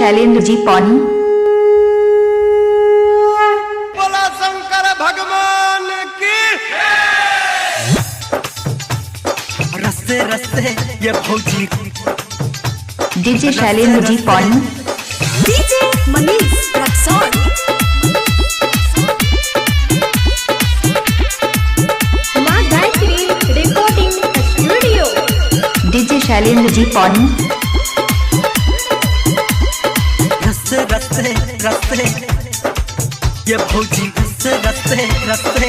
शैलेंद्र जी पानी। बोला शंकर भगवान की। रस्ते रस्ते ये भौजी डीजे शैलेंद्र जी पानी। डीजे मनीष रक्सौल। मां Gayatri recording studio. DJ Shailendra ji पानी। रस्ते रस्ते रस्ते ये भौजी रस्ते रस्ते रस्ते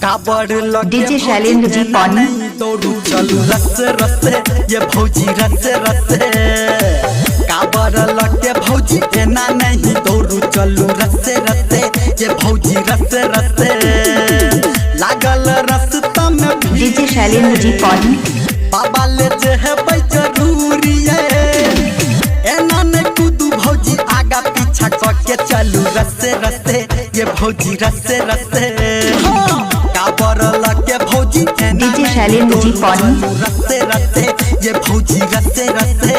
काबड़ डीजे शैलेंद्र जी पानी। दौड़ू चलू रस्ते रस्ते ये भौजी रस्ते रस्ते काबड़ लगे भौजी एना नहीं दौड़ू चलू रस्ते रस्ते ये भौजी रस्ते रस्ते लागल रास्ता में डीजे शैलेंद्र जी पानी। बाबा ले जे है जरूरी एना ने कूदू भौजी आगा पीछा करके चलू रस्ते रस्ते ये भौजी रस्ते रस्ते काबर लगे भौजी डीजे शैलेंद्र जी पानी। रस्ते रस्ते ये भौजी रस्ते रस्ते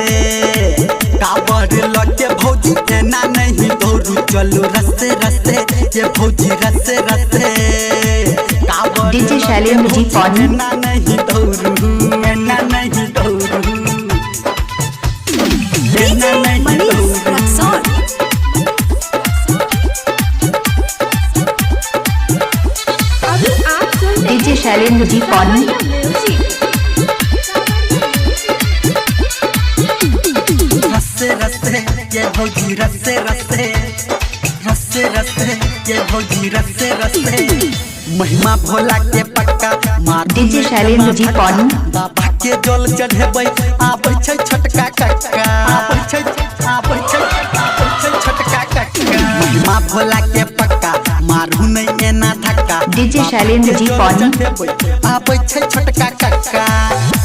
काबर लगे भौजी एना नहीं दौड़ू चलू रस्ते रस्ते ये भौजी रस्ते रस्ते काबर डीजे शैलेंद्र जी पानी। एना नहीं दौड़ू एना नहीं दौड़ू डीजे मनीष रक्सौल। अभी आप सुन रहे डीजे शैलेंद्र जी पानी। रस्ते रस्ते ये भौजी रस्ते रस्ते रस्ते रस्ते ये भौजी रस्ते रस्ते महिमा भोला के पक्का मार डीजे शैलेंद्र जी पानी। बाबा के जल चढ़ेबै आबै छै छोटका कक्का आबै छै छोटका कक्का महिमा भोला के पक्का मारू नहीं एना धक्का डीजे शैलेंद्र जी पानी। आबै छै छोटका कक्का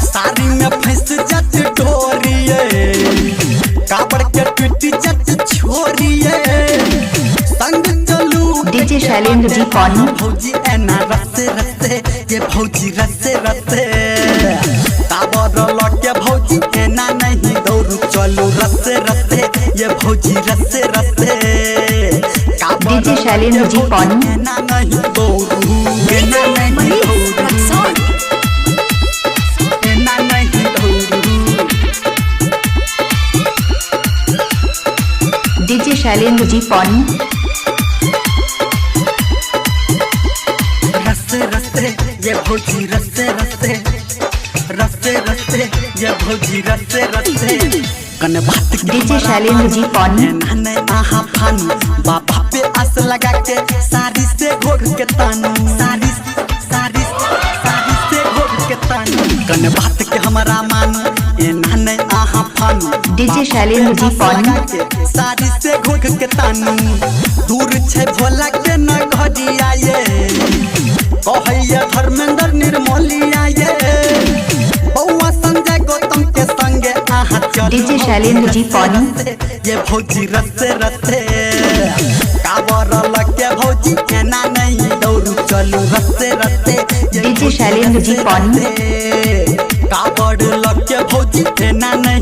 साड़ी में फंस जत डोरिए काबड़ के टूटी जत छोरिए संग चलू डीजे शैलेंद्र जी पानी। भौजी एना रस्ते रस्ते ये भौजी रस्ते रस्ते काबर लगे भौजी एना नहीं दौड़ू चलू रस्ते रस्ते ये भौजी रस्ते रस्ते डीजे शैलेंद्र जी पानी। एना नहीं दौड़ू एना नहीं मनीष दौड़ू रक्सौल। एना नहीं दौड़ू डीजे शैलेंद्र जी पानी। रस्ते रस्ते ये भौजी रस्ते रस्ते रस्ते रस्ते ये भौजी रस्ते रस्ते कने बात डीजे शैलेंद्र जी पानी। नाने आहा फानू बाबा पे आस लगा के साड़ी से घोड़ के तानू साड़ी से घोड़ के तानू कने बात के हमारा मानू ए नाने आहा फानू डीजे शैलेंद्र जी पानी। साड़ी से घोड़ के तानू दूर छे भोला के न घड़ी आए कहैया धर्मेंद्र निर्मलिया ये बउआ संजय गौतम के संगे आहा चल डीजे शैलेंद्र जी पानी। ये भौजी रस्ते रस्ते काबर लगे भौजी एना नहीं दौड़ू चलू रस्ते रस्ते डीजे शैलेंद्र जी पानी। काबर लगे भौजी एना नहीं